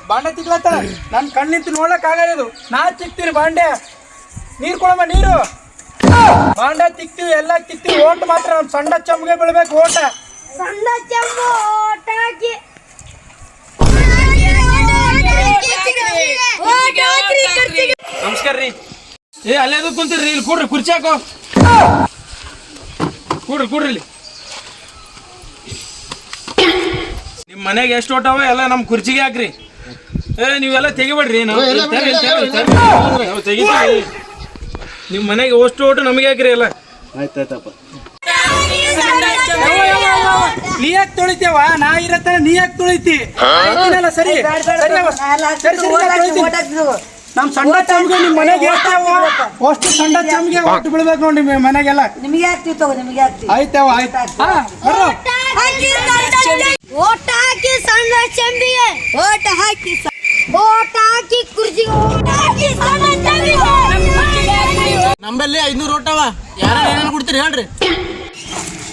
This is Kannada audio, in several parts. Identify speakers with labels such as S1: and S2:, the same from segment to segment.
S1: ಬಾಂಡೆ ತಿಕ್ಲತ್ತಾಳ. ನನ್ನ ಕಣ್ಣಿಂತ ನೋಡಕ್ ಆಗಲ್ಲ. ನಾ ತಿಕ್ತೀನಿ ಬಾಂಡೆ. ನೀರು ಕೊಡಮ್ಮ ನೀರು. ಬಾಂಡೆ ತಿಕ್ತಿವಿ, ಎಲ್ಲ ತಿಕ್ತಿವಿ. ಓಟ್ ಮಾತ್ರ ನಮ್ಮ ಸಣ್ಣ ಚಮ್ಗೆ ಬೀಳ್ಬೇಕು. ಓಟ
S2: ಸಣ್ಣ ಚಂಬು ಓಟ್ ಹಾಕಿ
S1: ನಮಸ್ಕಾರ ರೀ. ಅಲ್ಲೇದು ಕುಂತೀರಿ ಇಲ್ಲಿ ಕೂಡ್ರಿ, ಕುರ್ಚಿ ಹಾಕೋ. ಕೂಡ್ರಿ ಇಲ್ಲಿ. ನಿಮ್ಮ ಮನೆಗೆ ಎಷ್ಟು ಓಟವ ಎಲ್ಲ ನಮ್ಮ ಕುರ್ಚಿಗೆ ಹಾಕ್ರಿ. ನೀವೆಲ್ಲ ತೆಗಿಬೇಡ್ರಿ. ನಾವು ತೆಗಿತೀವಿ. ನಿಮ್ಮ ಮನೆಗೆ ಅಷ್ಟು ಓಟು ನಮಗೆ ಹಾಕ್ರಿ ಎಲ್ಲ.
S3: ಆಯ್ತಾಯ್ತಪ್ಪ.
S1: ನೀ ಯಾಕೆ ತೊಳಿತೇವ? ನಾ ಇರತ್ತಾನೆ ನೀ ಯಾಕೆ ತೊಳಿತಿ? ಸರಿ ನಮ್ ಸಣ್ಣ ಚಮ್ಗೆ ನಿಮ್ಮ ಮನೆಗೆ ಅಷ್ಟು ಸಣ್ಣ ಚಮ್ಗೆ ಒಟ್ಟು ಬೀಳ್ಬೇಕು ನೋಡಿ ನಿಮ್ಮ ಮನೆಗೆಲ್ಲ.
S2: ನಿಮಗೆ ಹಾಕ್ತಿವಿ ತಗೋ, ನಿಮಗೆ ಹಾಕ್ತಿವಿ.
S1: ಆಯ್ತವ ಆಯ್ತು.
S2: ಓಟ್ ಹಾಕಿ ಸಣ್ಣ ಚಂಬಿಗೆ ಓಟ್ ಹಾಕಿ, ಓಟ್ ಹಾಕಿ ಕುರ್ಜಿಗೆ ಓಟ್ ಹಾಕಿ ಸಣ್ಣ ಚಂಬಿಗೆ.
S3: ನಮ್ಮಲ್ಲಿ 500 ಓಟವ. ಯಾರು ಏನೇನು ಕೊಡ್ತೀರಿ ಹೇಳ್ರಿ?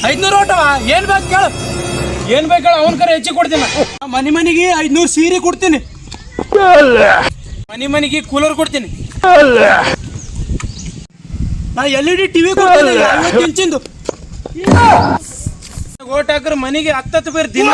S1: 500 ಓಟವ? ಏನ್ ಬೇಕು ಕೇಳು, ಏನ್ ಬೇಕು ಹೇಳ. ಅವನ ಕರೆ ಹೆಚ್ಚಿಗೆ ಕೊಡ್ತೀನಿ. ಮನೆಗೆ 500 ಸೀರೆ ಕೊಡ್ತೀನಿ. ಮನೆಗೆ ಕೂಲರ್ ಕೊಡ್ತೀನಿ. ನಾ LED TV ಕೊಡ್ತೀನಿ 50 ಇಂಚಿಂದು. ಓಟ್ ಹಾಕ್ರೆ ಮನೆಗೆ 10 ಬೇರೆ ದಿನ.